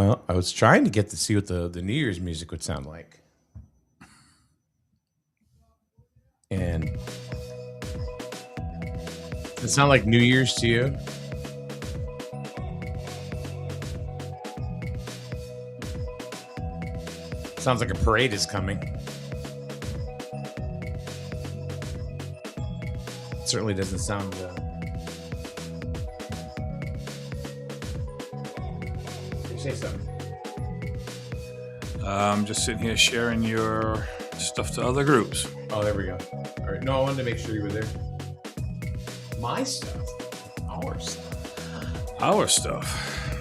Well, I was trying to get to see what the New Year's music would sound like. And does it sound like New Year's to you? Sounds like a parade is coming. It certainly doesn't sound... Say something. I'm just sitting here sharing your stuff to other groups. Oh, there we go. All right. No, I wanted to make sure you were there. My stuff. Our stuff. Our stuff.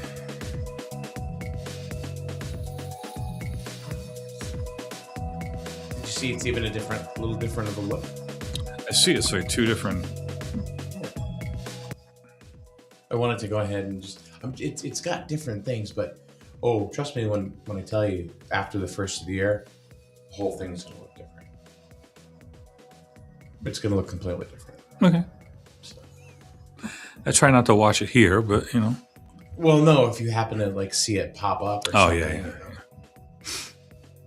Did you see it's even a little different of a look? I see it's like two different. I wanted to go ahead and just... It's got different things, but trust me when I tell you, after the first of the year, the whole thing's going to look different. It's going to look completely different. Okay. So. I try not to watch it here, but Well, no, if you happen to see it pop up or something. Yeah.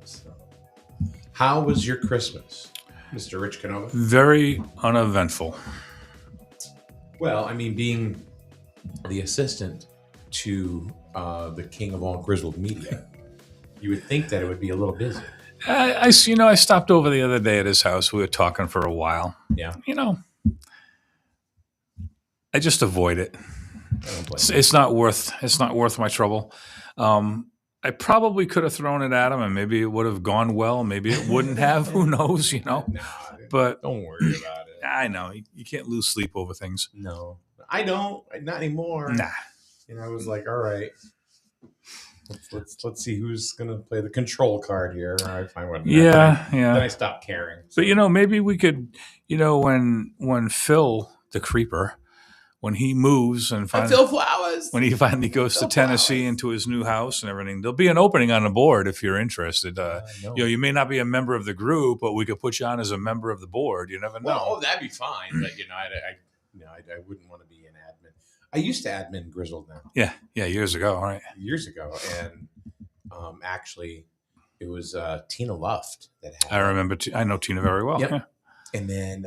So, how was your Christmas, Mr. Rich Canova? Very uneventful. Well, I mean, being the assistant to the king of all grizzled media, you would think that it would be a little busy. I stopped over the other day at his house. We were talking for a while. Yeah. I just avoid it. It's not worth my trouble. I probably could have thrown it at him, and maybe it would have gone well. Maybe it wouldn't have. Who knows? Nah, but don't worry about it. I know you can't lose sleep over things. No, I don't. Not anymore. Nah. I was like, all right, let's see who's gonna play the control card here. All right, fine. Whatever. Yeah. Then I stopped caring. So. But maybe we could. When Phil the creeper, when he moves and Phil Flowers, when he finally goes to Tennessee Flowers. into his new house and everything, there'll be an opening on the board if you're interested. You may not be a member of the group, but we could put you on as a member of the board. You never know. Well, that'd be fine. But I wouldn't want to be an admin. I used to admin Grizzled now. Yeah, years ago, all right. Years ago, and actually, it was Tina Luft that had. I remember. I know Tina very well. Yep. Yeah. And then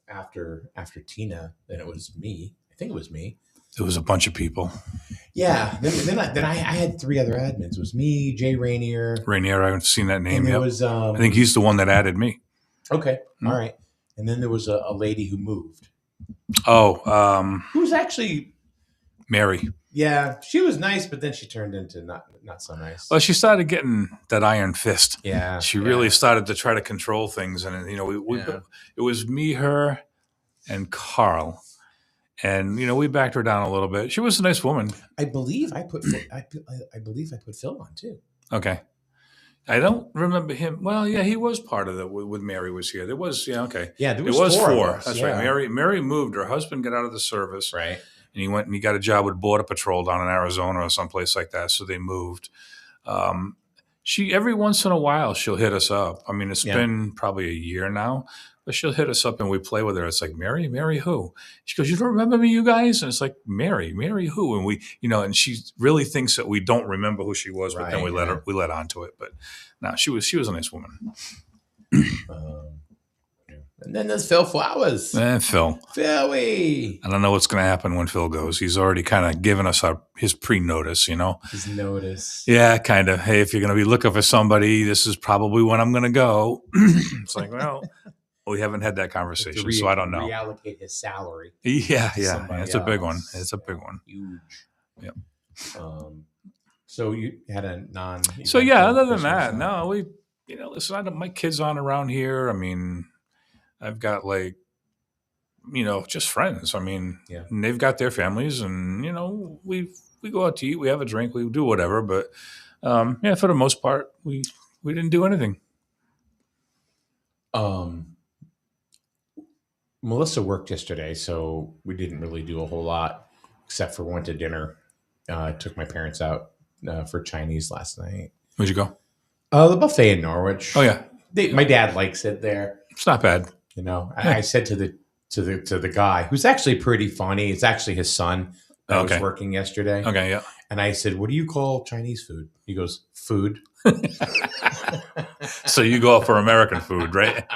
after Tina, then it was me. I think it was me. It was a bunch of people. Yeah. Then I had three other admins. It was me, Jay Rainier. Rainier, I haven't seen that name yet. Was, I think he's the one that added me. Okay. All right. And then there was a lady who moved. Oh. Who's actually... Mary. Yeah. She was nice, but then she turned into not so nice. Well, she started getting that iron fist. Yeah. She really started to try to control things. And, it was me, her, and Carl. And we backed her down a little bit. She was a nice woman. I believe I put Phil on too. Okay, I don't remember him. Well, yeah, he was part of it when Mary was here. There was okay. Yeah, there was four. That's right. Mary moved. Her husband got out of the service. Right. And he went and he got a job with Border Patrol down in Arizona or someplace like that. So they moved. She every once in a while she'll hit us up. I mean, it's been probably a year now. But she'll hit us up and we play with her. It's like, Mary who? She goes, you don't remember me, you guys? And it's like, Mary who? And we, and she really thinks that we don't remember who she was, but then we let on to it. But no, she was a nice woman. And then there's Phil Flowers. Phil. Philly. I don't know what's going to happen when Phil goes. He's already kind of given us his pre-notice, His notice. Yeah, kind of. Hey, if you're going to be looking for somebody, this is probably when I'm going to go. It's like, well... We haven't had that conversation, so I don't know. Reallocate his salary. Yeah. It's a big one. It's a big one. Huge. Yeah. So you had a non. So yeah, other than that, no, we, listen, my kids aren't around here. I mean, I've got just friends. I mean, and they've got their families, and we go out to eat, we have a drink, we do whatever. But for the most part, we didn't do anything. Melissa worked yesterday, so we didn't really do a whole lot except for went to dinner. I took my parents out for Chinese last night. Where'd you go? The buffet in Norwich. Oh yeah, my dad likes it there. It's not bad. I said to the guy who's actually pretty funny. It's actually his son that was working yesterday. Okay, yeah. And I said, "What do you call Chinese food?" He goes, "Food." So you go out for American food, right?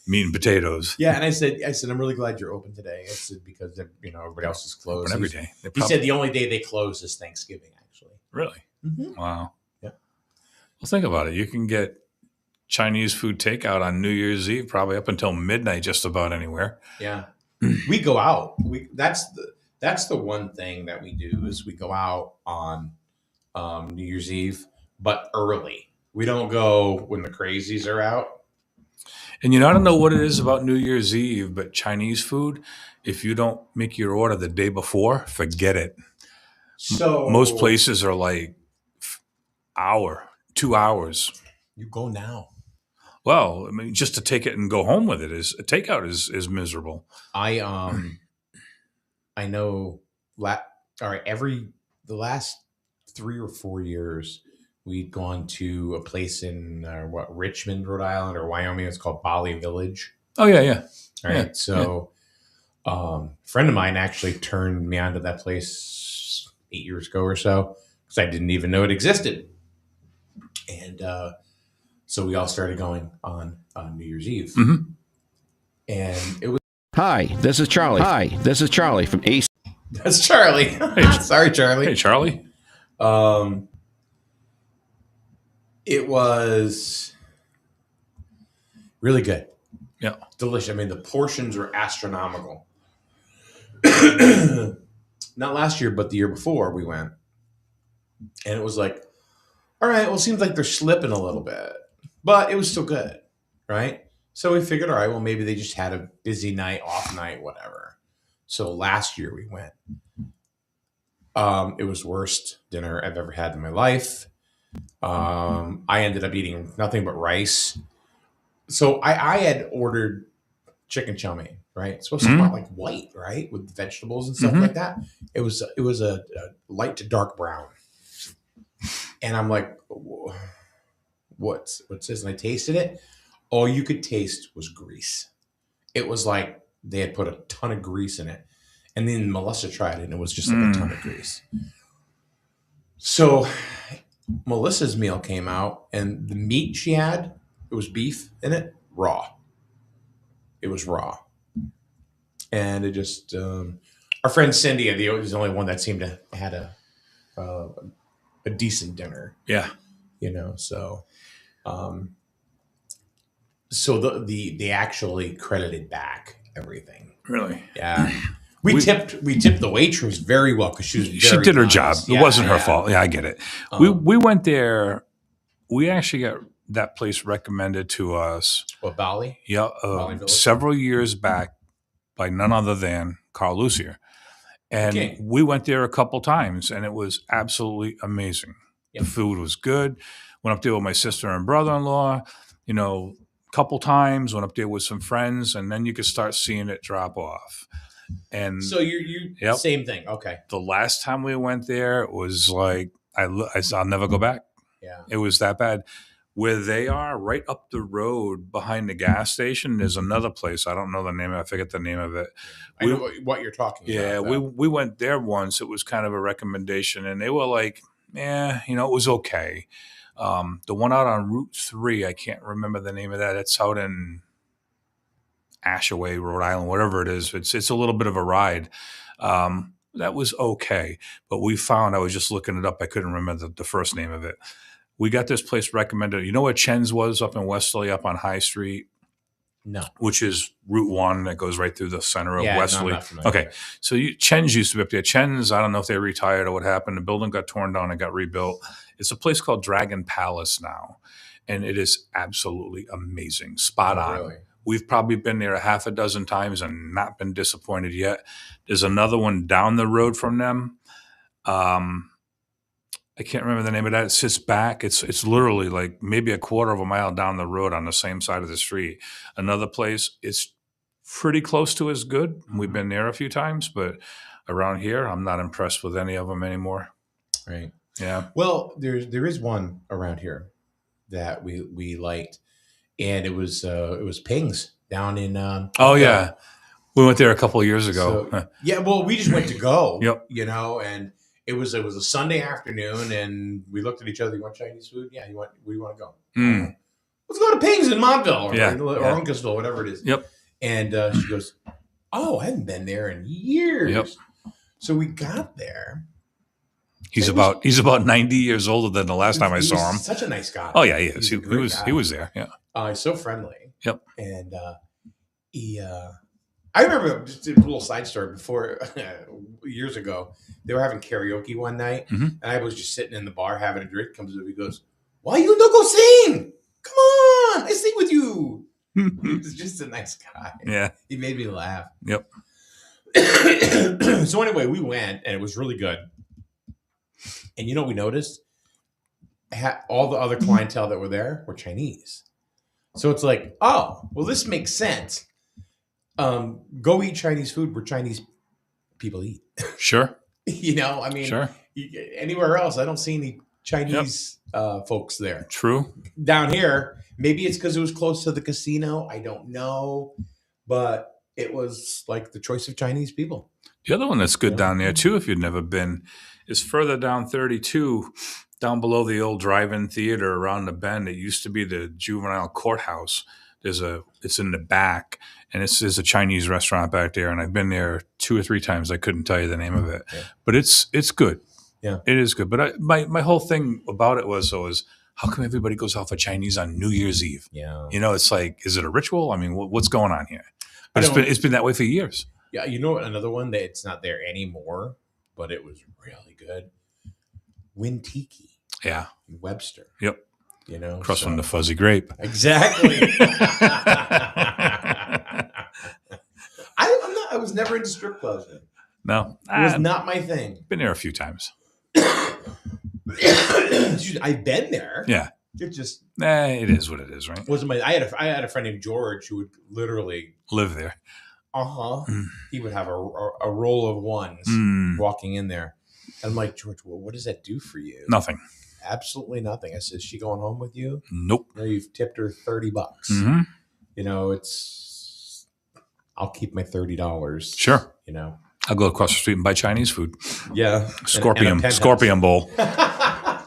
Meat and potatoes. Yeah, and I said, "I'm really glad you're open today." I said because everybody else is closed. Open every day. He said the only day they close is Thanksgiving. Actually, really? Mm-hmm. Wow. Yeah. Well, think about it. You can get Chinese food takeout on New Year's Eve, probably up until midnight, just about anywhere. Yeah, we go out. That's the one thing that we do is we go out on New Year's Eve, but early. We don't go when the crazies are out. And I don't know what it is about New Year's Eve, but Chinese food, if you don't make your order the day before, forget it. So most places are like 2 hours. You go now. Well, I mean, just to take it and go home with it is takeout is miserable. I know. The last 3 or 4 years, we'd gone to a place in Richmond, Rhode Island, or Wyoming. It's called Bali Village. Oh yeah. All right. So, a friend of mine actually turned me onto that place 8 years ago or so because I didn't even know it existed, and so we all started going on New Year's Eve, and it was. Hi, this is Charlie from Ace. That's Charlie. Hey, sorry, Charlie. Hey, Charlie. It was really good. Yeah. Delicious. I mean, the portions were astronomical. Not last year, but the year before we went. And it was like, all right, well, it seems like they're slipping a little bit, but it was still good. Right. So we figured, all right, well, maybe they just had a busy night, off night, whatever. So last year we went. It was the worst dinner I've ever had in my life. I ended up eating nothing but rice. So I had ordered chicken chow mein, right? It's supposed to come out like white, right, with vegetables and stuff like that. It was a light to dark brown, and I'm like, what's this? And I tasted it. All you could taste was grease. It was like they had put a ton of grease in it, and then Melissa tried it, and it was just like a ton of grease. So Melissa's meal came out, and the meat she had, it was beef in it, raw. It was raw. And it just, our friend Cindy was the only one that seemed to had a decent dinner. Yeah. So, so they actually credited back everything. Really? Yeah. We tipped the waitress very well because she did her job. It wasn't her fault. Yeah, I get it. We went there. We actually got that place recommended to us. What, Bali? Yeah, several years back by none other than Carl Lucier. And we went there a couple times, and it was absolutely amazing. Yep. The food was good. Went up there with my sister and brother-in-law, a couple times. Went up there with some friends, and then you could start seeing it drop off. And so you same thing. Okay. The last time we went there, it was like I'll never go back. Yeah. It was that bad. Where they are, right up the road behind the gas station, there's another place. I don't know the name. I forget the name of it. I know what you're talking about. Yeah, we went there once. It was kind of a recommendation, and they were like, it was okay. The one out on Route 3, I can't remember the name of that. It's out in Ashaway, Rhode Island, whatever it is. It's a little bit of a ride. That was okay. But we found, I was just looking it up. I couldn't remember the first name of it. We got this place recommended. You know where Chen's was up in Westerly, up on High Street? No. Which is Route 1 that goes right through the center of Westerly. No, okay. So Chen's used to be up there. Chen's, I don't know if they retired or what happened. The building got torn down and got rebuilt. It's a place called Dragon Palace now. And it is absolutely amazing. Spot on. Really? We've probably been there a half a dozen times and not been disappointed yet. There's another one down the road from them. I can't remember the name of that. It sits back. It's literally like maybe a quarter of a mile down the road on the same side of the street. Another place, it's pretty close to as good. We've been there a few times, but around here, I'm not impressed with any of them anymore. Right. Yeah. Well, there is one around here that we liked, and it was Ping's down in. Yeah, we went there a couple of years ago. So, yeah, well, we just went to go. Yep. And It was a Sunday afternoon, and we looked at each other. You want Chinese food? Yeah. Where do you want to go? Mm. Let's go to Ping's in Montville or Yeah. Uncasville, whatever it is. Yep. And she goes, "Oh, I haven't been there in years." Yep. So we got there. He's about 90 years older than the last time I saw him. Such a nice guy. Oh yeah, he is. He was there. Yeah. He's so friendly. Yep. And I remember just a little side story before years ago. They were having karaoke one night, and I was just sitting in the bar having a drink. Comes up, he goes, "Why you no go sing? Come on, I sing with you." He was just a nice guy. Yeah. He made me laugh. Yep. So anyway, we went, and it was really good. And you know what we noticed? All the other clientele that were there were Chinese. So it's like, oh, well, this makes sense. Go eat Chinese food where Chinese people eat. Sure. I mean, sure. Anywhere else, I don't see any Chinese folks there. True. Down here, maybe it's because it was close to the casino. I don't know. But it was like the choice of Chinese people. The other one that's good down there, too, if you've never been, is further down 32, down below the old drive-in theater around the bend. It used to be the juvenile courthouse. It's in the back, and there's a Chinese restaurant back there, and I've been there 2 or 3 times. I couldn't tell you the name of it, but it's good. Yeah, it is good. But my whole thing about it was how come everybody goes out for Chinese on New Year's Eve? Yeah, it's like, is it a ritual? I mean, what's going on here? But it's been that way for years. Yeah, you know another one that it's not there anymore, but it was really good. Wintiki. Yeah, Webster. Yep. Across from the Fuzzy Grape. Exactly. I was never into strip clubs. No, it was not my thing. Been there a few times. I've been there. Yeah. It just it is what it is, right? I had a friend named George who would literally live there. He would have a roll of ones walking in there. And I'm like, George, well, what does that do for you? Nothing. Absolutely nothing. I said, is she going home with you? Nope. You've tipped her $30. Mm-hmm. I'll keep my $30. Sure. I'll go across the street and buy Chinese food. Yeah. Scorpion bowl. Yeah.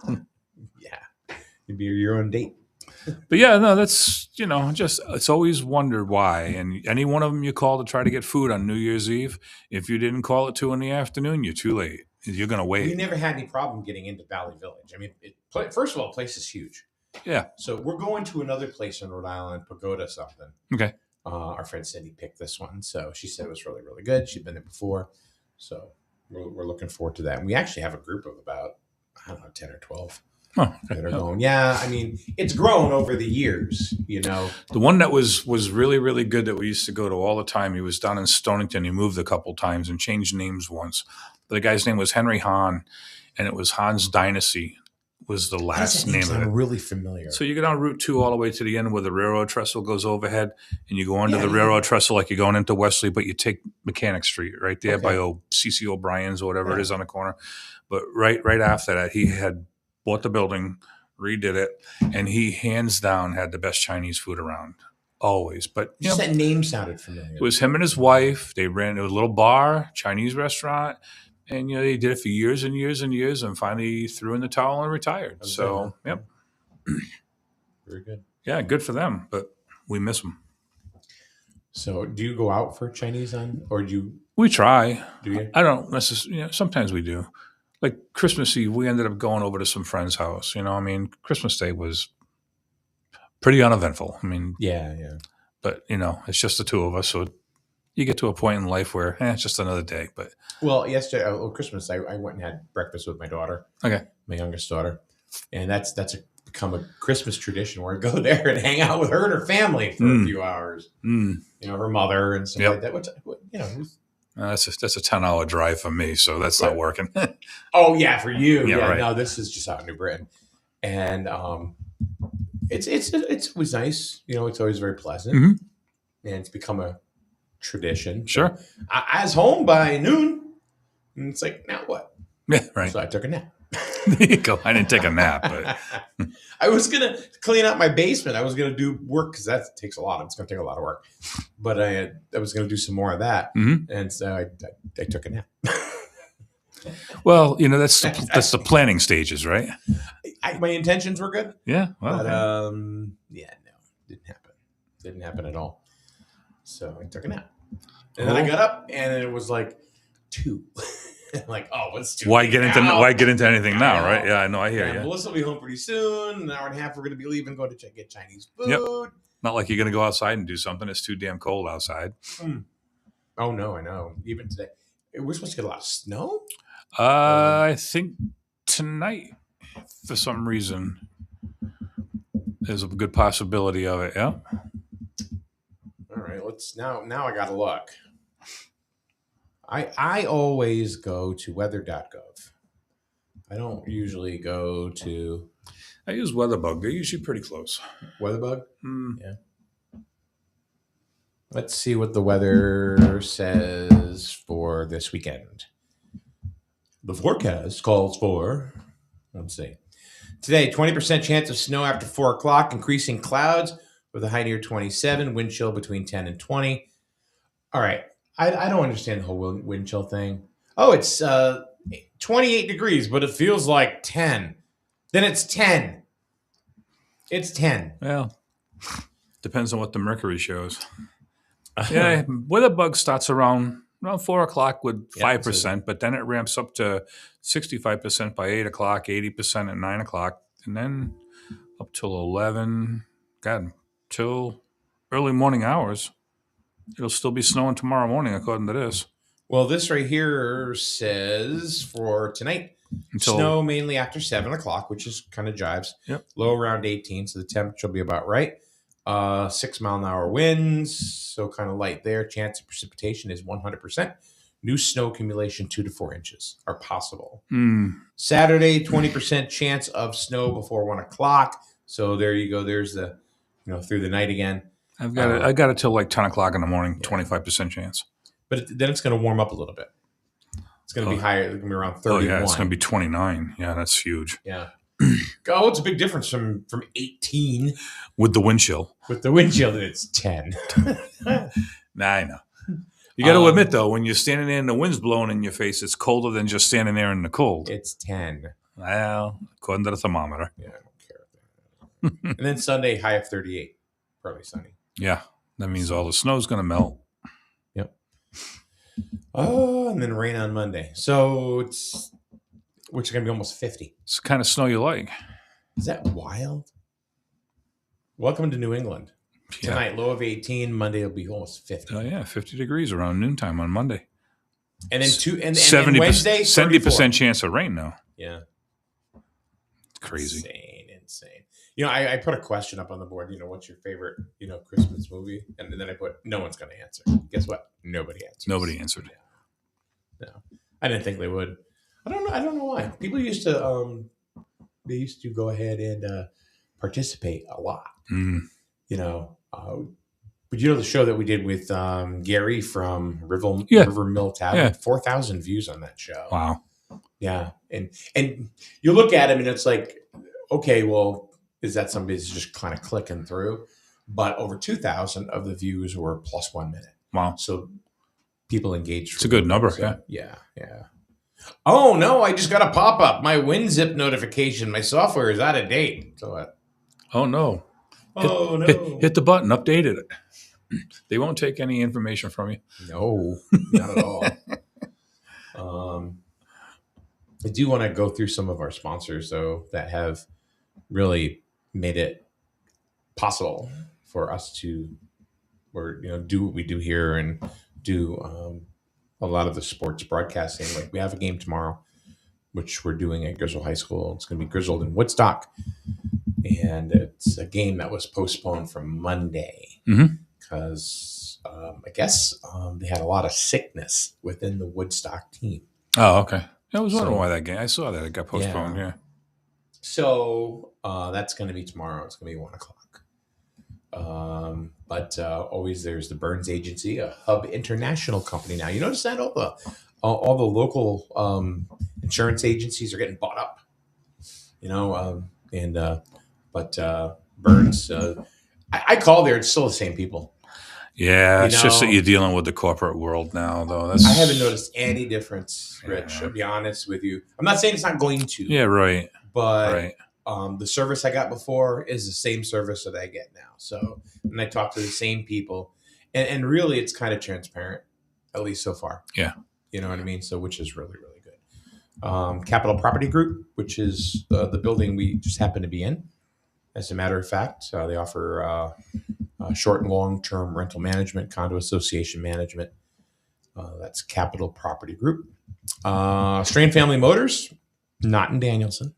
You'd be your own date. But yeah, no, that's, it's always wondered why. And any one of them you call to try to get food on New Year's Eve, if you didn't call at 2 PM, you're too late. You're going to wait. We never had any problem getting into Valley Village. I mean, first of all, the place is huge. Yeah. So we're going to another place in Rhode Island, Pagoda something. Okay. Our friend Cindy picked this one. So she said it was really, really good. She'd been there before. So we're looking forward to that. And we actually have a group of about, 10 or 12. Oh, okay. That are going. Yeah, I mean, it's grown over the years, The one that was really, really good that we used to go to all the time, he was down in Stonington. He moved a couple times and changed names once. But the guy's name was Henry Hahn, and it was Hahn's Dynasty was the last name of it. Really familiar. So you go down Route 2 all the way to the end where the railroad trestle goes overhead, and you go under the railroad trestle like you're going into Wesley, but you take Mechanic Street right there by C.C. O'Brien's or whatever it is on the corner. But right after that, he had bought the building, redid it, and he hands down had the best Chinese food around. Always. But just that name sounded familiar. It was him and his wife. It was a little bar, Chinese restaurant, and they did it for years and years and years, and finally threw in the towel and retired. So, yep. Very good. Yeah, good for them, but we miss them. So, do you go out for Chinese or do you? We try. Do you? I don't necessarily. Sometimes we do. Like Christmas Eve, we ended up going over to some friend's house. Christmas Day was pretty uneventful. Yeah. But it's just the two of us, so you get to a point in life where it's just another day. But yesterday, Christmas, I went and had breakfast with my daughter. Okay, my youngest daughter, and that's become a Christmas tradition where I go there and hang out with her and her family for a few hours. Her mother and stuff like that. That's a 10-hour drive for me, so that's not working. Oh yeah, for you. Yeah, right. No, this is just out in New Britain, and it's always nice. It's always very pleasant, and it's become a tradition. Sure. So I was home by noon, and it's like, now what? Yeah, right. So I took a nap. There you go. I didn't take a nap, but I was gonna clean out my basement. I was gonna do work because that takes a lot. It's gonna take a lot of work. But I was gonna do some more of that, and so I took a nap. Well, that's the planning stages, right? My intentions were good. Yeah. Well, But yeah, no, didn't happen at all. So I took a nap, and then I got up, and it was like 2. I'm like, oh, what's 2? why get into anything now, right? Yeah, I know. I hear you. Melissa will be home pretty soon. An hour and a half, we're going to be leaving, going to get Chinese food. Yep. Not like you're going to go outside and do something. It's too damn cold outside. Oh no, I know. Even today, we're supposed to get a lot of snow. I think tonight, for some reason, there's a good possibility of it. Yeah. All right, let's now I got to look. I always go to weather.gov. I don't usually go to. I use WeatherBug. They're usually pretty close. WeatherBug? Yeah. Let's see what the weather says for this weekend. The forecast calls for, let's see. Today, 20% chance of snow after 4 o'clock, increasing clouds with a high near 27, wind chill between 10 and 20. All right. I don't understand the whole wind chill thing. Oh, it's 28 degrees, but it feels like 10. Then it's 10. It's 10. Well, depends on what the mercury shows. Yeah, WeatherBug starts around 4 o'clock with 5%, but then it ramps up to 65% by 8 o'clock, 80% at 9 o'clock, and then up till 11, till early morning hours. It'll still be snowing tomorrow morning, according to this. Well, this right here says for tonight, snow mainly after 7 o'clock, which is kind of jives. Yep. Low around 18, so the temperature will be about right. 6 mile an hour winds, so kind of light there. Chance of precipitation is 100%. New snow accumulation 2 to 4 inches are possible. Saturday, 20% chance of snow before 1 o'clock. So there you go. There's the, through the night again. I got it till like 10 o'clock in the morning, 25% chance. But then it's going to warm up a little bit. It's going to be higher. It's going to be around 31. Oh, yeah, it's going to be 29. Yeah, that's huge. Yeah. Oh, it's a big difference from 18. With the wind chill. With the wind chill, it's 10. Nah, I know. You got to admit, though, when you're standing there and the wind's blowing in your face, it's colder than just standing there in the cold. It's 10. Well, according to the thermometer. Yeah, I don't care. And then Sunday, high of 38. Probably sunny. Yeah, that means all the snow's going to melt. Yep. Oh, and then rain on Monday. So which is going to be almost 50. It's the kind of snow you like. Is that wild? Welcome to New England. Yeah. Tonight, low of 18. Monday will be almost 50. Oh, yeah, 50 degrees around noontime on Monday. And then and Wednesday, 70% chance of rain now. Yeah. It's crazy. Insane. I put a question up on the board, what's your favorite, Christmas movie? And then I put, no one's going to answer. Guess what? Nobody answered. Nobody answered. Yeah. No. I didn't think they would. I don't know why. People used to, they used to go ahead and participate a lot. But the show that we did with Gary from River Mill Tavern, 4,000 views on that show. Wow. Yeah. And you look at him and it's like, okay, well, is that somebody that's just kind of clicking through? But over 2,000 of the views were plus 1 minute. Wow. So people engaged. It's a good number. So, yeah. Oh, no, I just got a pop-up. My WinZip notification. My software is out of date. So what? Oh, no. Hit the button. Updated it. They won't take any information from you. No, not at all. I do want to go through some of our sponsors, though, that have really made it possible for us to, do what we do here and do a lot of the sports broadcasting. Like we have a game tomorrow, which we're doing at Grizzle High School. It's going to be Grizzled in Woodstock, and it's a game that was postponed from Monday because I guess they had a lot of sickness within the Woodstock team. Oh, okay. I was wondering why that game. I saw that it got postponed. Yeah. So that's going to be tomorrow. It's going to be 1 o'clock. But always there's the Burns Agency, a Hub International company. Now you notice that all the local insurance agencies are getting bought up. But Burns, I call there. It's still the same people. Yeah, it's just that you're dealing with the corporate world now, though. I haven't noticed any difference, Rich. I'll be honest with you. I'm not saying it's not going to. Yeah, right. But the service I got before is the same service that I get now. So, and I talk to the same people, and really, it's kind of transparent, at least so far. Yeah, you know what I mean. So, which is really, really good. Capital Property Group, which is the building we just happen to be in. As a matter of fact, they offer short and long-term rental management, condo association management. That's Capital Property Group. Strain Family Motors, not in Danielson.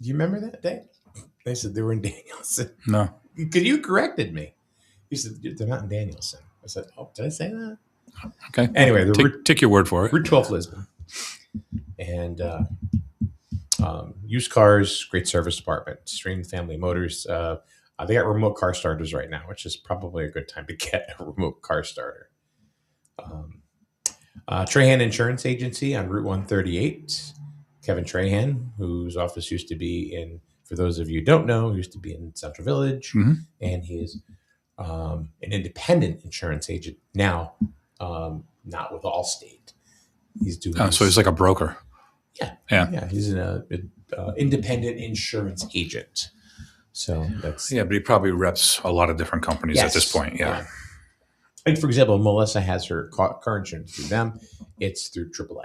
Do you remember that day? They said they were in Danielson. No. Because you corrected me. You said they're not in Danielson. I said, oh, did I say that? Okay. Anyway, take your word for it. Route 12 Lisbon. And used cars, great service department. Strain Family Motors. They got remote car starters right now, which is probably a good time to get a remote car starter. Trahan Insurance Agency on Route 138. Kevin Trahan, whose office used to be in, for those of you who don't know, used to be in Central Village, and he is an independent insurance agent now, not with Allstate. He's doing. So he's like a broker. Yeah. He's an independent insurance agent. So that's but he probably reps a lot of different companies at this point. Yeah. Like for example, Melissa has her car insurance through them. It's through AAA.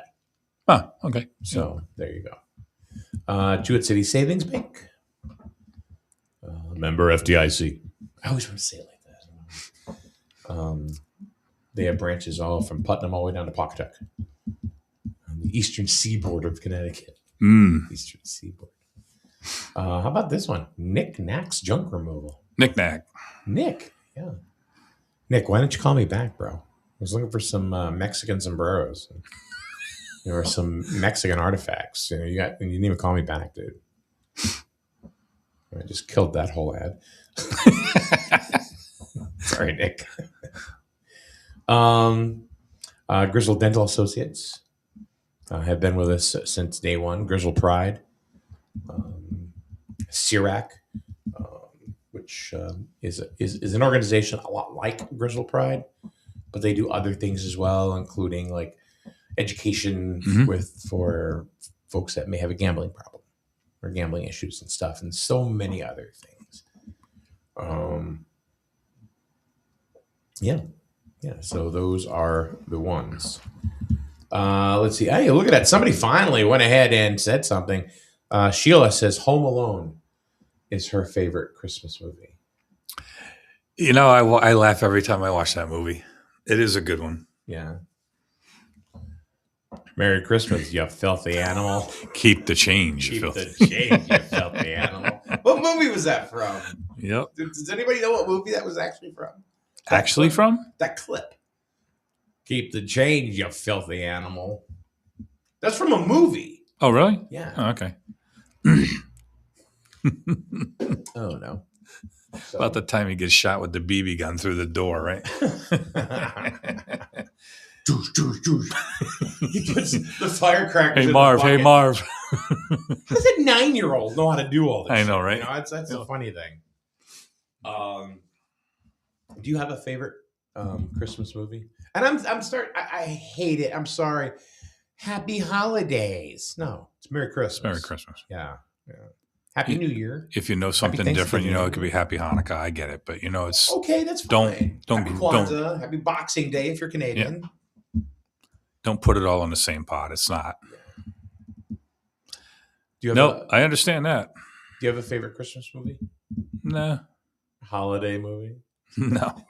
Oh, okay. So there you go. Jewett City Savings Bank. Member FDIC. I always want to say it like that. They have branches all from Putnam all the way down to Pawcatuck. On the eastern seaboard of Connecticut. Eastern seaboard. How about this one? Nick Knack's Junk Removal. Nick, yeah. Nick, why don't you call me back, bro? I was looking for some Mexican sombreros. There were some Mexican artifacts. You didn't even call me back, dude. I just killed that whole ad. Sorry, Nick. Grizzle Dental Associates have been with us since day one. Grizzle Pride, CIRAC, which is an organization a lot like Grizzle Pride, but they do other things as well, including like education for folks that may have a gambling problem or gambling issues and stuff, and so many other things. So those are the ones. Let's see. Hey, look at that. Somebody finally went ahead and said something. Sheila says Home Alone is her favorite Christmas movie. You know, I laugh every time I watch that movie. It is a good one. Yeah. Merry Christmas, you filthy animal. Keep the change, you filthy animal. What movie was that from? Yep. Does anybody know what movie that was actually from? That clip. Keep the change, you filthy animal. That's from a movie. Oh, really? Yeah. Oh, okay. Oh, no. So. About the time he gets shot with the BB gun through the door, right? He puts the firecrackers. Hey, Marv. How does a 9-year-old know how to do all this? I know, right? That's a funny thing. Do you have a favorite Christmas movie? And I'm starting. I hate it. I'm sorry. Happy Holidays. No, it's Merry Christmas. Merry Christmas. Yeah. Happy New Year. If you know something different, it could be Happy Hanukkah. I get it, but it's okay. That's fine. Don't Happy Kwanzaa. Happy Boxing Day if you're Canadian. Yeah. Don't put it all in the same pot. It's not. I understand that. Do you have a favorite Christmas movie? No. Holiday movie? No.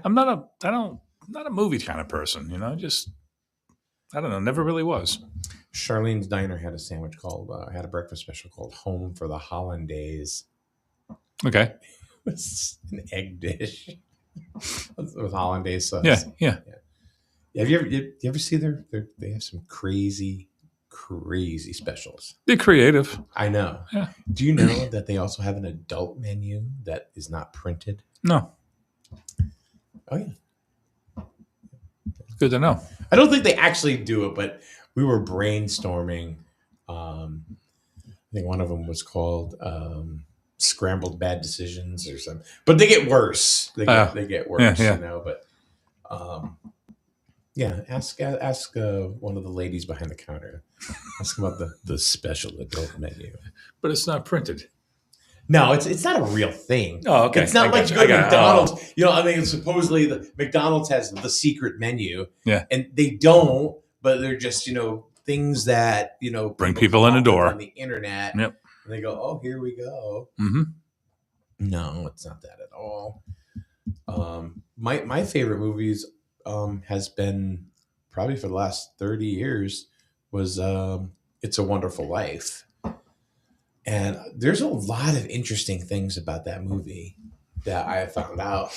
I'm not a movie kind of person, I don't know, never really was. Charlene's Diner had a sandwich had a breakfast special called Home for the Hollandaise. Okay. It was an egg dish with hollandaise sauce. Yeah. Have you ever see they have some crazy specials. They're creative. I know. Yeah. Do you know that they also have an adult menu that is not printed? No. Oh yeah. Good to know. I don't think they actually do it, but we were brainstorming. I think one of them was called scrambled bad decisions or something. But they get worse. They get worse, yeah. you know. But yeah, ask one of the ladies behind the counter. Ask them about the special adult menu. But it's not printed. No, it's not a real thing. Oh, okay. It's not like you go to McDonald's. You know, I mean, supposedly the McDonald's has the secret menu. Yeah. And they don't, but they're just, things that, bring people in the door on the internet. Yep. And they go, oh, here we go. Mm-hmm. No, it's not that at all. My favorite movies has been probably for the last 30 years was It's a Wonderful Life. And there's a lot of interesting things about that movie that I found out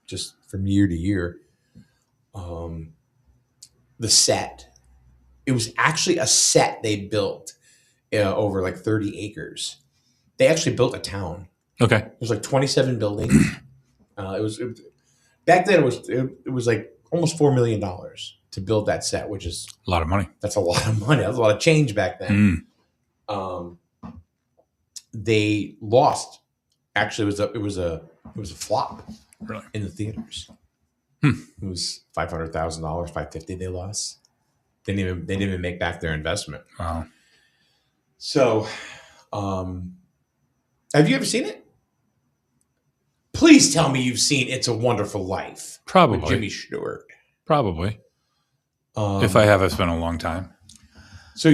just from year to year. The set. It was actually a set they built over like 30 acres. They actually built a town. Okay. It was like 27 buildings. Back then it was like almost $4 million to build that set, which is a lot of money. That's a lot of money. That was a lot of change back then. They lost. Actually, it was a flop really? In the theaters. It was $500,000, $550,000 they lost. They didn't even make back their investment. Wow. So, have you ever seen it? Please tell me you've seen It's a Wonderful Life. Probably. With Jimmy Stewart. Probably. If I have, it's been a long time. So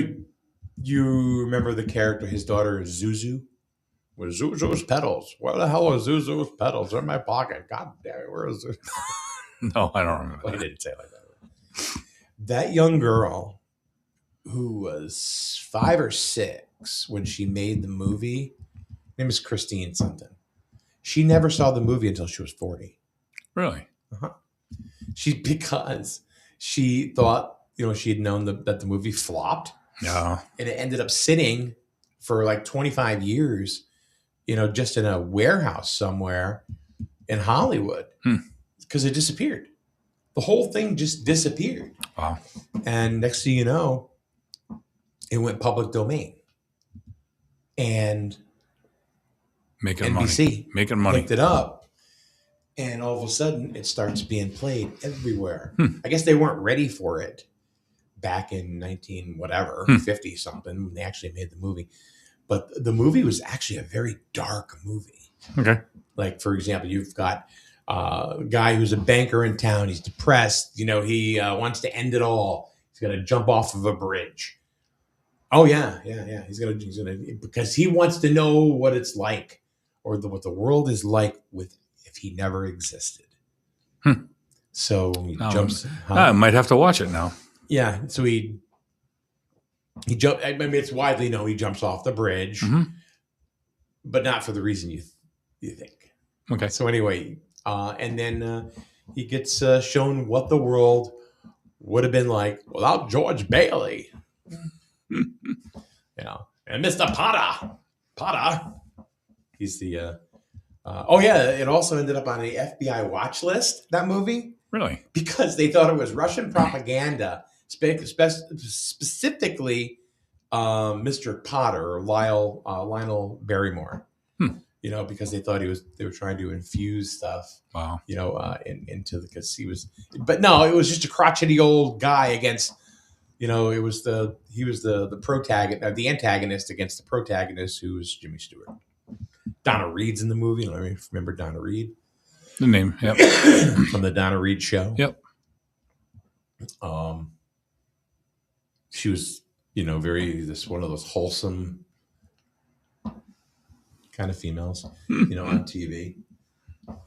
you remember the character, his daughter is Zuzu? With Zuzu's pedals. Where the hell are Zuzu's pedals? They're in my pocket. God damn it, where is it? No, I don't remember. Well, he didn't say it like that. That young girl who was 5 or 6 when she made the movie, her name is Christine something. She never saw the movie until she was 40. Really? Uh-huh. Because she thought, she had known that the movie flopped. Yeah. And it ended up sitting for like 25 years, just in a warehouse somewhere in Hollywood because it disappeared. The whole thing just disappeared. Wow. And next thing you know, it went public domain. And Making NBC money. Picked it up. And all of a sudden, it starts being played everywhere. I guess they weren't ready for it back in 50 something when they actually made the movie. But the movie was actually a very dark movie. Okay. Like, for example, you've got a guy who's a banker in town. He's depressed. He wants to end it all. He's going to jump off of a bridge. Oh, yeah. He's gonna because he wants to know what it's like or what the world is like if he never existed. So he jumps. I might have to watch it now. Yeah. So he jumped. I mean, it's widely known he jumps off the bridge, but not for the reason you think. Okay. So anyway, and then he gets shown what the world would have been like without George Bailey. And Mr. Potter. He's the. It also ended up on the FBI watch list. That movie. Really? Because they thought it was Russian propaganda. Specifically, Mr. Potter or Lionel Barrymore, because they thought they were trying to infuse stuff, wow, into because he was, but no, it was just a crotchety old guy against, he was the protagonist, the antagonist against the protagonist who was Jimmy Stewart. Donna Reed's in the movie. Remember Donna Reed? The name, yep, from the Donna Reed show. Yep. She was, one of those wholesome kind of females, on TV.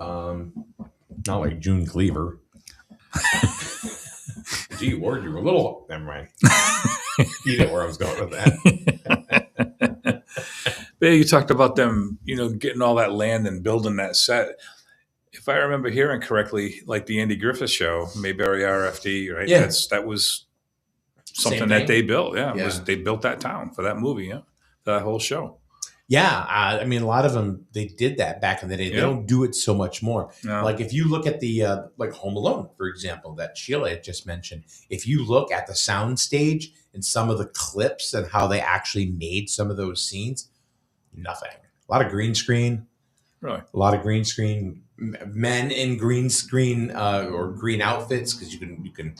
Not like June Cleaver. Gee, Ward, you're a little. Never mind. You know where I was going with that. But you talked about them, getting all that land and building that set. If I remember hearing correctly, like the Andy Griffith show, Mayberry RFD, right? Yeah. That was something that they built. Yeah. They built that town for that movie. Yeah. For that whole show. Yeah. A lot of them, they did that back in the day. Yeah. They don't do it so much more. No. Like if you look at the, like Home Alone, for example, that Sheila had just mentioned, if you look at the sound stage and some of the clips and how they actually made some of those scenes, nothing. A lot of green screen. Really? A lot of green screen. Men in green screen or green outfits because you can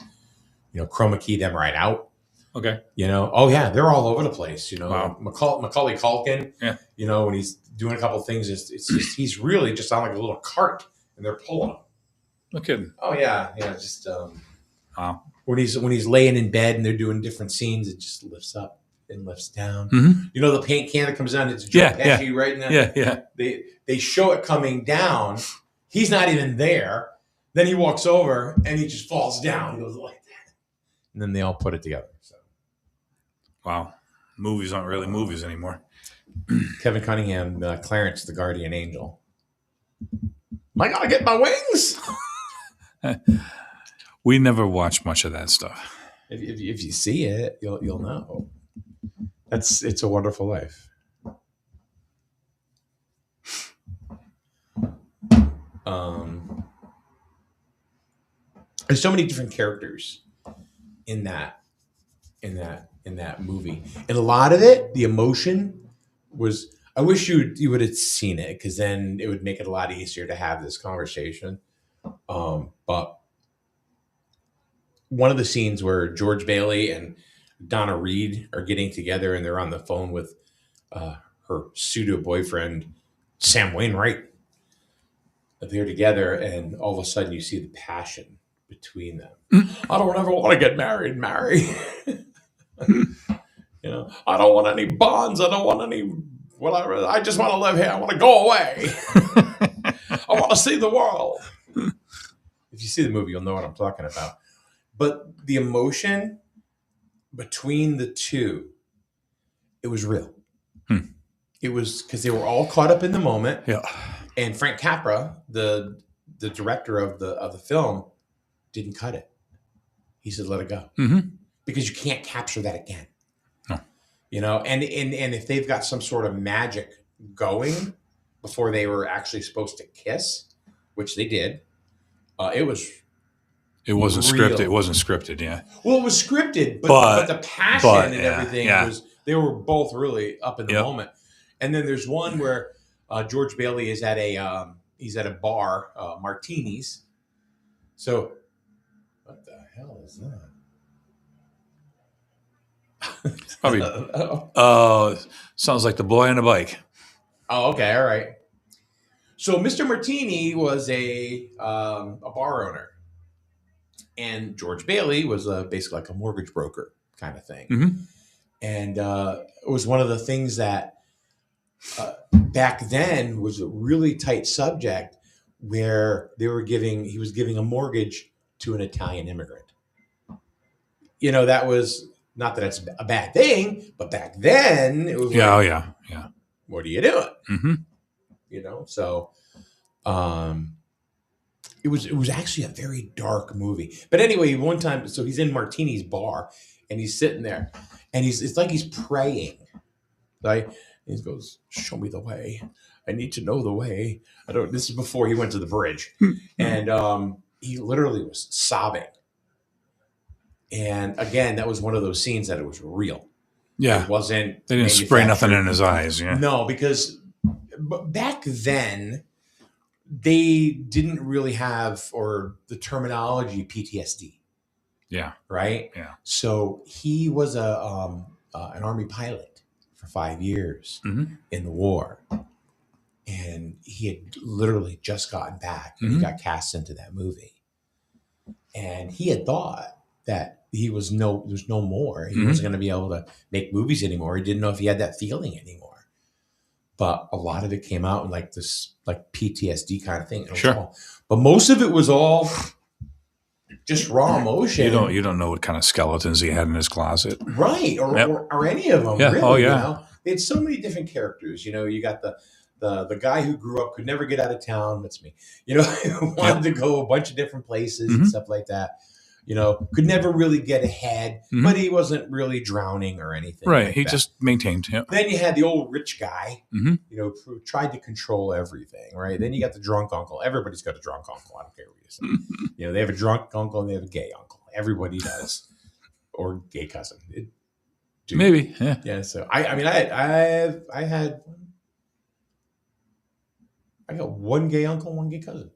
chroma key them right out. Okay. Oh yeah, they're all over the place. Wow. Macaulay Culkin. Yeah. When he's doing a couple of things, it's just he's really just on like a little cart and they're pulling him. No kidding. Oh yeah, just wow. When he's laying in bed and they're doing different scenes, it just lifts up and lifts down. Mm-hmm. The paint can that comes down, it's Joe Pesci right now. Yeah. They show it coming down. He's not even there. Then he walks over and he just falls down. He goes like that. And then they all put it together. So. Wow. Movies aren't really movies anymore. Kevin Cunningham, Clarence, the guardian angel. Am I gonna get my wings? We never watched much of that stuff. If you see it, you'll know. It's a Wonderful Life. There's so many different characters in that movie, and a lot of it, the emotion was. I wish you would have seen it because then it would make it a lot easier to have this conversation. But one of the scenes where George Bailey and Donna Reed are getting together and they're on the phone with her pseudo boyfriend Sam Wainwright. They're together, and all of a sudden you see the passion between them. I don't ever want to get married, Mary. I don't want any bonds. I don't want any whatever. I just want to live here. I want to go away. I want to see the world. If you see the movie, you'll know what I'm talking about. But the emotion between the two, it was real. It was because they were all caught up in the moment. Yeah. And Frank Capra, the director of the film, didn't cut it. He said, "Let it go," because you can't capture that again. No. And if they've got some sort of magic going before they were actually supposed to kiss, which they did, it was. It wasn't real. scripted. It wasn't scripted. Yeah. Well, it was scripted, but the passion and everything was. They were both really up in the moment. And then there's one where George Bailey is at a bar, Martini's. So, what the hell is that? Probably. Sounds like the boy on a bike. Oh, okay, all right. So Mr. Martini was a bar owner, and George Bailey was basically like a mortgage broker kind of thing. And it was one of the things that back then was a really tight subject where he was giving a mortgage to an Italian immigrant. That was not that it's a bad thing, but back then it was yeah. What are you doing? So it was actually a very dark movie. But anyway, one time, so he's in Martini's bar and he's sitting there and it's like he's praying, right? And he goes, "Show me the way. I need to know the way." This is before he went to the bridge. And he literally was sobbing. And again, that was one of those scenes that it was real. Yeah. It wasn't. They didn't spray nothing in his eyes. Yeah. No, because back then they didn't really have, or the terminology PTSD. Yeah. Right. Yeah. So he was an Army pilot for 5 years in the war. And he had literally just gotten back and he got cast into that movie. And he had thought that there's no more. He wasn't going to be able to make movies anymore. He didn't know if he had that feeling anymore. But a lot of it came out in like this like PTSD kind of thing. Sure. But most of it was all just raw emotion. You don't know what kind of skeletons he had in his closet. Right. Or any of them. Yeah. Really, Oh yeah. They had so many different characters. You got the guy who grew up, could never get out of town. That's me. Who wanted to go a bunch of different places and stuff like that. Could never really get ahead, but he wasn't really drowning or anything. Right. Like He that. just maintained. Yeah. Then you had the old rich guy, who tried to control everything. Right. Then you got the drunk uncle. Everybody's got a drunk uncle. I don't care what you say. They have a drunk uncle and they have a gay uncle. Everybody does. Or gay cousin. Maybe. Yeah. Yeah. So I had got one gay uncle, one gay cousin.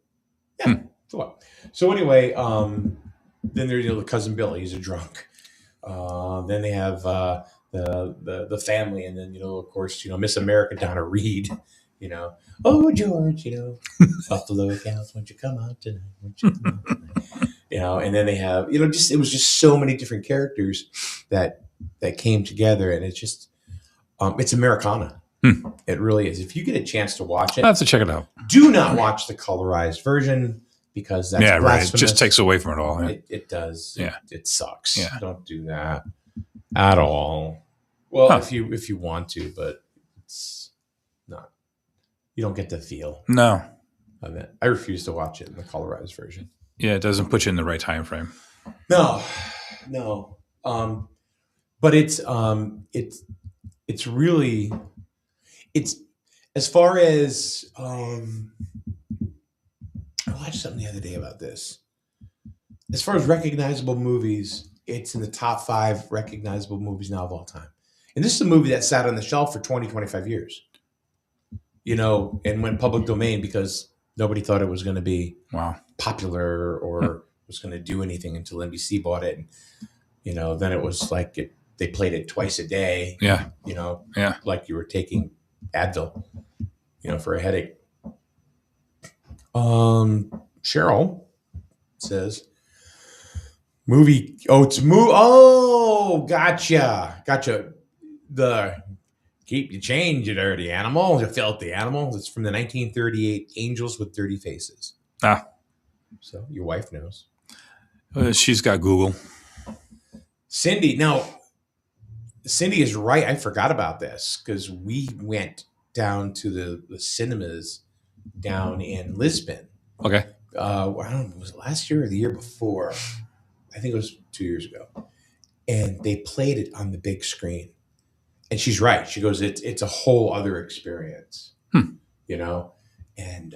Yeah. So what? So anyway, then there's the cousin Billy. He's a drunk. Then they have the family, and then of course Miss America Donna Reed. Oh George, Buffalo Cows, won't you come out tonight? Won't you come out tonight? And then they have it was just so many different characters that came together, and it's just it's Americana. It really is. If you get a chance to watch it, I have to check it out. Do not watch the colorized version because that's blasphemous. It just takes away from it all. Yeah. It does. Yeah. It sucks. Yeah. Don't do that at all. Well, if you want to, but it's not. You don't get the feel. No. Of it. I refuse to watch it in the colorized version. Yeah, it doesn't put you in the right time frame. No. But it's really as far as I watched something the other day about this. As far as recognizable movies, it's in the top 5 recognizable movies now of all time. And this is a movie that sat on the shelf for 20, 25 years. And went public domain because nobody thought it was going to be popular or was going to do anything until NBC bought it. And, then it was like they played it twice a day. Yeah. Like you were taking Advil, for a headache. Cheryl says, movie. Oh, it's gotcha. The keep your change, you dirty animal, you filthy animal. It's from the 1938 Angels with Dirty Faces. So your wife knows. She's got Google. Cindy is right. I forgot about this because we went down to the cinemas down in Lisbon. Okay. I don't know, was it last year or the year before? I think it was 2 years ago. And they played it on the big screen. And she's right. She goes, it's a whole other experience, And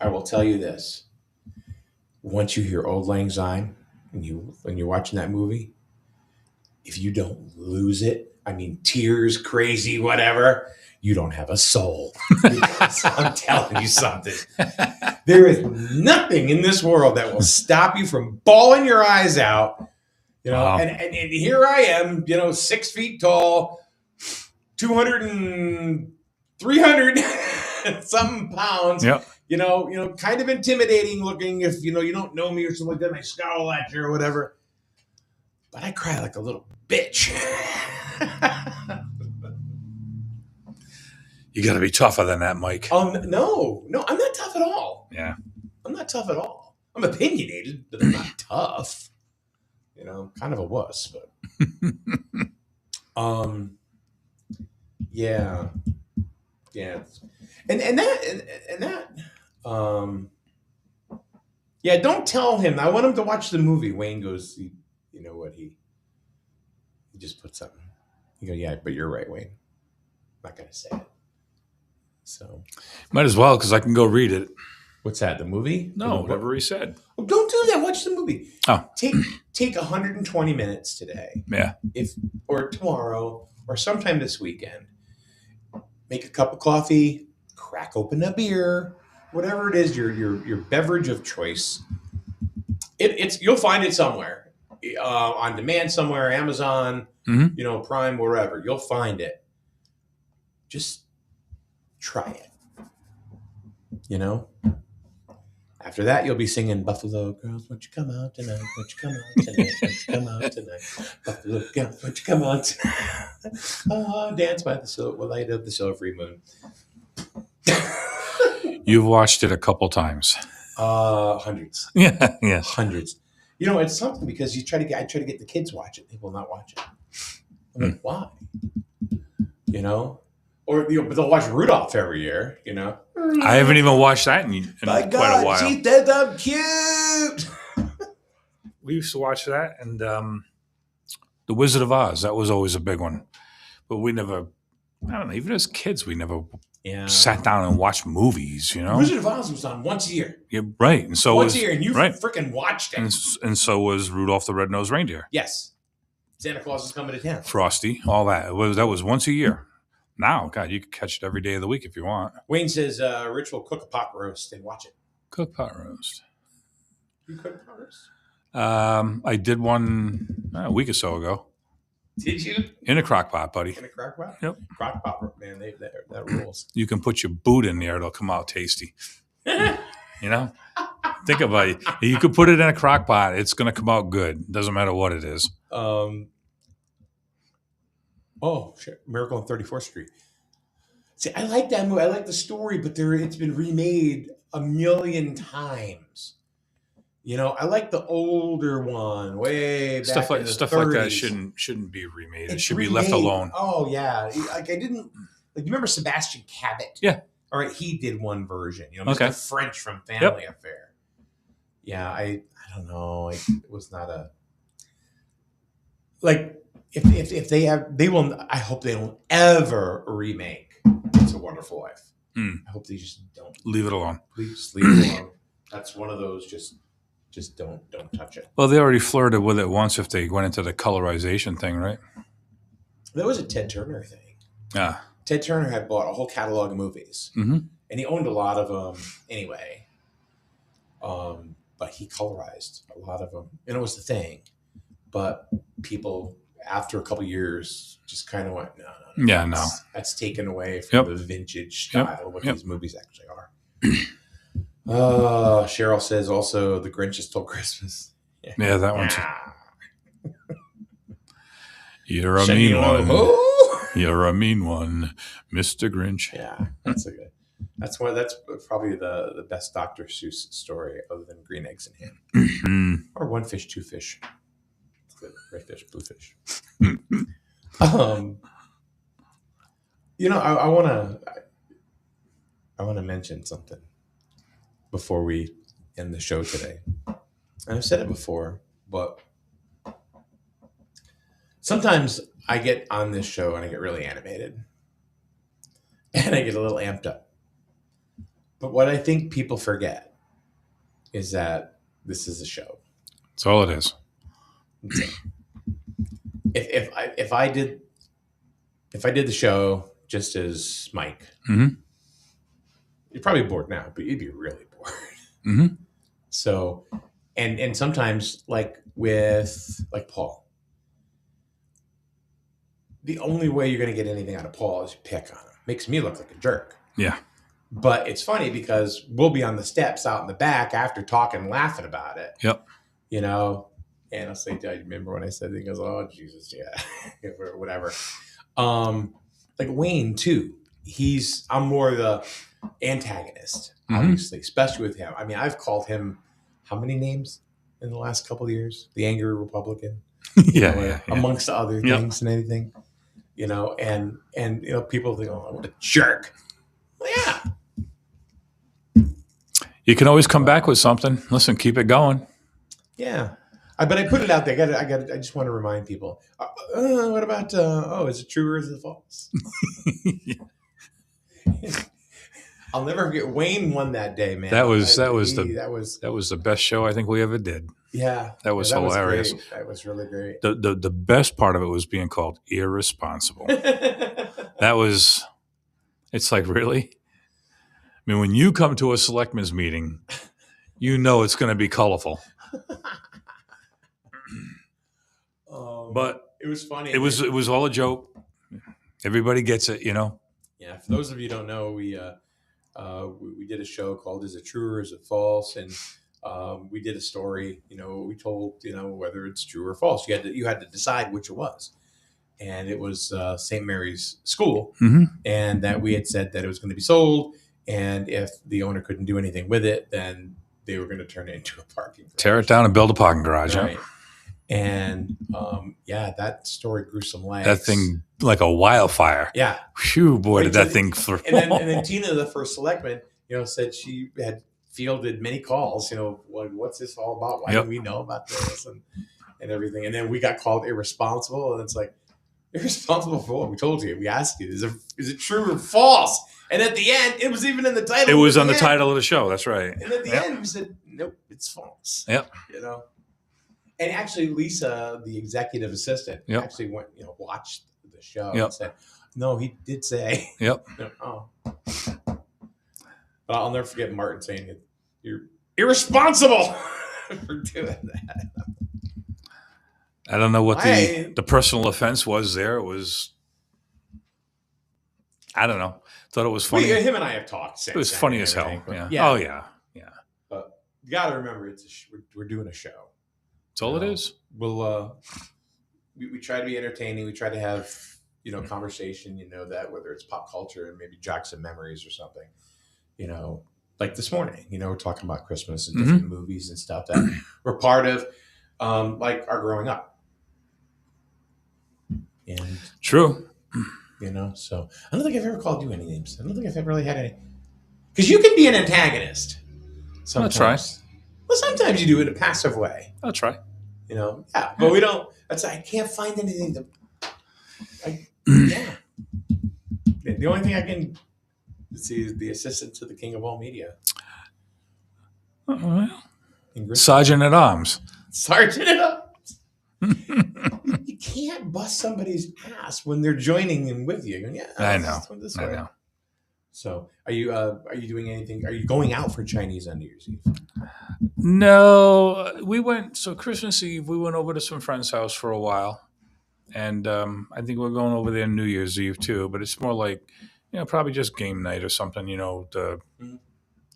I will tell you this: once you hear "Auld Lang Syne" when you're watching that movie, if you don't lose it, I mean, tears, crazy, whatever, you don't have a soul. Because I'm telling you something. There is nothing in this world that will stop you from bawling your eyes out. Wow. And here I am, 6 feet tall, 200 and 300 something pounds. Yep. Kind of intimidating looking if you don't know me or something like that. And I scowl at you or whatever. But I cry like a little bitch. You got to be tougher than that, Mike. No, I'm not tough at all. Yeah. I'm not tough at all. I'm opinionated, but I'm not tough. Kind of a wuss, but yeah. And that don't tell him. I want him to watch the movie. Wayne goes, you know what, he just put something. You go, yeah, but you're right, Wayne. I'm not gonna say it. So might as well, because I can go read it. What's that? The movie? No, whatever he said. Oh, don't do that. Watch the movie. Oh, take 120 minutes today. Yeah. Or tomorrow, or sometime this weekend. Make a cup of coffee. Crack open a beer. Whatever it is, your beverage of choice. You'll find it somewhere, on demand somewhere, Amazon, Prime, wherever. You'll find it. Just try it. After that, you'll be singing Buffalo Girls, won't you come out tonight? Won't you come out tonight? Won't you come out tonight? Buffalo Girls, won't you come out tonight? Oh, dance by the light of the silvery moon. You've watched it a couple times. Hundreds. Yeah. Hundreds. It's something because I try to get the kids watch it. They will not watch it. I'm like, why? Or but they'll watch Rudolph every year. I haven't even watched that in By quite God, a while. She said I'm cute. We used to watch that, and The Wizard of Oz. That was always a big one, but we never. I don't know. Even as kids, we never sat down and watched movies. Wizard of Oz was on once a year. Yeah, right. And so once a year, and you freaking watched it. And so was Rudolph the Red-Nosed Reindeer. Yes, Santa Claus is coming to town. Frosty, all that. That was once a year. Now, God, you can catch it every day of the week if you want. Wayne says Rich will cook a pot roast and watch it. Cook pot roast. You cook pot roast? I did one a week or so ago. Did you? In a crock pot, buddy. In a crock pot? Yep. Crock pot, man, that rules. You can put your boot in there; it'll come out tasty. You know, think about it. You could put it in a crock pot; it's going to come out good. Doesn't matter what it is. Oh, shit. Miracle on 34th Street. See, I like that movie. I like the story, but it's been remade a million times. You know, I like the older one, way back Stuff like in the stuff 30s. like that shouldn't be remade. It should remade. be left alone. Oh yeah, like I didn't like. You remember Sebastian Cabot? Yeah. All right, he did one version. You know, Mr. Okay. French from Family Affair. Yeah, I don't know. It was not a like if they have they will. I hope they don't ever remake It's a Wonderful Life. I hope they just don't leave it alone. Please just leave it alone. That's one of those just don't touch it. Well, they already flirted with it once if they went into the colorization thing, right? That was a Ted Turner thing. Yeah. Ted Turner had bought a whole catalog of movies, and he owned a lot of them anyway. But he colorized a lot of them, and it was the thing. But people, after a couple of years, just kind of went, no. Yeah, no. That's taken away from the vintage style of what these movies actually are. Cheryl says also The Grinch Stole Christmas. Yeah, that one too. You're a mean one. You're a mean one, Mr. Grinch. Yeah, that's a good. That's probably the best Dr. Seuss story other than Green Eggs and Ham. Or One Fish, Two Fish. Red fish, blue fish. You know, I wanna mention something before we end the show today. And I've said it before, but sometimes I get on this show and I get really animated. And I get a little amped up. But what I think people forget is that this is a show. That's all it is. If I did the show just as Mike, you're probably bored now, but you'd be really bored. So, and sometimes like with Paul, the only way you're going to get anything out of Paul is pick on him. Makes me look like a jerk. Yeah. But it's funny because we'll be on the steps out in the back after talking, laughing about it. Yep. You know, and I'll say, I remember when I said it? He goes, oh, Jesus, yeah, whatever. Like Wayne, too. I'm more the antagonist, obviously, especially with him. I mean, I've called him how many names in the last couple of years? The Angry Republican. Yeah. Amongst other things and anything. You know, and you know, people think, oh, what a jerk. Well, yeah. You can always come back with something. Listen, keep it going. Yeah. But I put it out there. I just want to remind people. What about, is it true or is it false? I'll never forget. Wayne won that day, man. That was the best show I think we ever did. Yeah. That was hilarious. That was really great. The best part of it was being called irresponsible. It's like, really? I mean, when you come to a selectmen's meeting, you know it's going to be colorful. But it was funny. It was all a joke. Everybody gets it, you know. Yeah. For those of you who don't know, we did a show called "Is It True or Is It False?" and we did a story. You know, we told whether it's true or false. You had to decide which it was, and it was St. Mary's School, and that we had said that it was going to be sold, and if the owner couldn't do anything with it, then they were going to turn it into a parking garage. Tear it down and build a parking garage. Right. And that story grew some legs. That thing like a wildfire. Yeah. Phew, boy, did that thing throw. And then Tina, the first selectman, said she had fielded many calls. What's this all about? Why do we know about this and everything? And then we got called irresponsible, and it's like, irresponsible for what? We told you. We asked you. Is it true or false? And at the end, it was even in the title. It was on the title of the show. That's right. And at the end, we said, nope, it's false. Yep. And actually, Lisa, the executive assistant, actually went, watched the show and said, No, he did say. Yep. Oh. But I'll never forget Martin saying, "You're irresponsible for doing that." I don't know what the personal offense was there. It was, I don't know. Thought it was funny. Him and I have talked since. It was funny as hell. Yeah. Oh, yeah. Yeah. But you got to remember, we're doing a show. That's all it is. We'll we try to be entertaining. We try to have conversation. That whether it's pop culture and maybe Jackson memories or something. Like this morning. We're talking about Christmas and different movies and stuff that we're part of, like our growing up. And true. So I don't think I've ever called you any names. I don't think I've ever really had any. Because you can be an antagonist. Sometimes. That's right. Well, sometimes you do it in a passive way. That's right. Yeah, but we don't. I can't find anything to. Yeah. The only thing I can see is the assistant to the king of all media. Sergeant at Arms. Sergeant at Arms. You can't bust somebody's ass when they're joining in with you. Yeah, I know. I know. So, are you doing anything? Are you going out for Chinese on New Year's Eve? No, we went. So Christmas Eve, we went over to some friend's house for a while, and I think we're going over there New Year's Eve too. But it's more like, probably just game night or something. To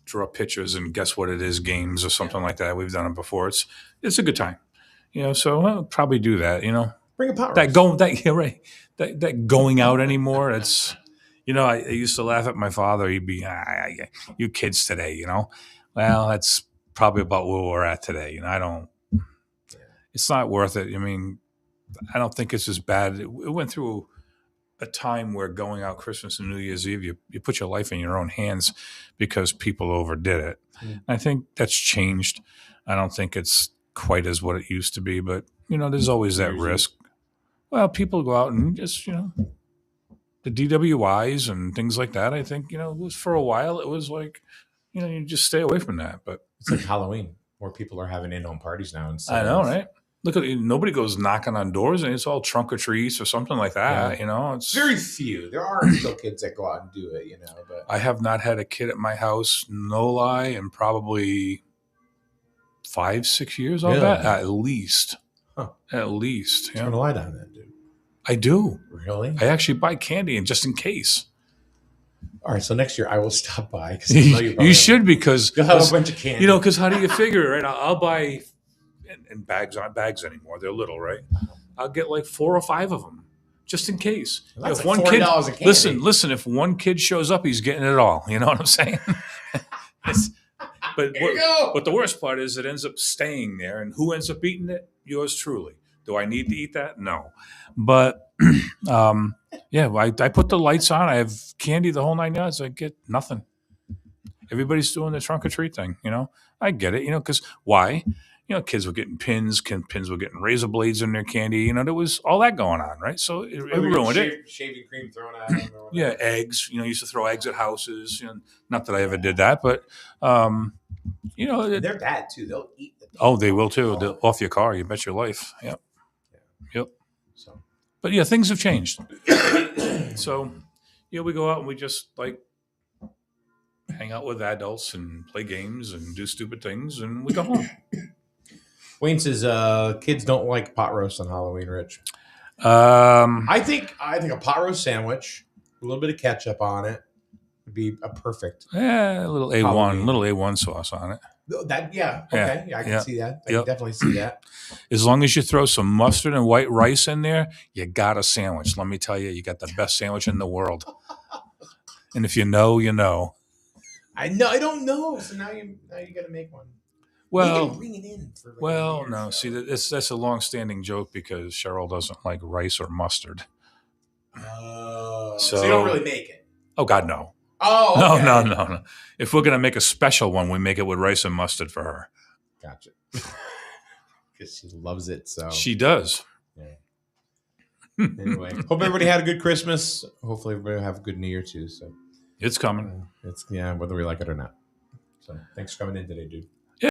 draw pictures and guess what it is, games or something like that. We've done it before. It's a good time. So I'll probably do that. Bring a pot roast. That going out anymore. It's I used to laugh at my father. He'd be, you kids today. Well, that's probably about where we're at today. I don't. It's not worth it. I mean, I don't think it's as bad. It went through a time where going out Christmas and New Year's Eve, you put your life in your own hands because people overdid it. I think that's changed. I don't think it's quite as what it used to be, but there's always that risk. Well, people go out and just the DWIs and things like that. I think it was for a while. It was like you just stay away from that. But it's like Halloween, where people are having in-home parties now. I know, right? Look at nobody goes knocking on doors, and it's all trunk or treats or something like that. It's very few. There are still kids that go out and do it. But I have not had a kid at my house, no lie, in probably 5-6 years. I'll bet at least. Huh. At least. Turn a light on that, dude. I do. Really? I actually buy candy, and just in case. All right, so next year I will stop by. You should, because you'll have a bunch of candy. Because how do you figure it, right? I'll buy, and bags aren't bags anymore. They're little, right? I'll get like 4 or 5 of them, just in case. Well, that's if like one kid, $40 a candy. Listen. If one kid shows up, he's getting it all. You know what I'm saying? But the worst part is it ends up staying there, and who ends up eating it? Yours truly. Do I need to eat that? No. But I put the lights on. I have candy the whole 9 yards. I get nothing. Everybody's doing the trunk or treat thing. I get it. Because why? Kids were getting pins. Pins were getting razor blades in their candy. There was all that going on, right? So it ruined it. Shaving cream thrown at them. Or yeah, eggs. Used to throw eggs at houses. Not that I ever did that, but they're bad too. They'll eat. They will too. They'll off your car. You bet your life. Yep. Yep. So, but things have changed. So, we go out and we just hang out with adults and play games and do stupid things, and we go home. Wayne says kids don't like pot roast on Halloween, Rich. I think a pot roast sandwich, a little bit of ketchup on it, would be a perfect. Yeah, a little A1 sauce on it. Okay, I can see that. I can definitely see that. As long as you throw some mustard and white rice in there, you got a sandwich. Let me tell you, you got the best sandwich in the world. And if you know, you know. I don't know. So now you got to make one. Well, you can bring it in for no. See, that's a long-standing joke because Cheryl doesn't like rice or mustard. So you don't really make it. Oh God, no. Oh, okay. No. If we're gonna make a special one, we make it with rice and mustard for her. Gotcha. Because she loves it. So she does. Yeah. Anyway, hope everybody had a good Christmas. Hopefully, everybody will have a good New Year too. So it's coming. whether we like it or not. So thanks for coming in today, dude.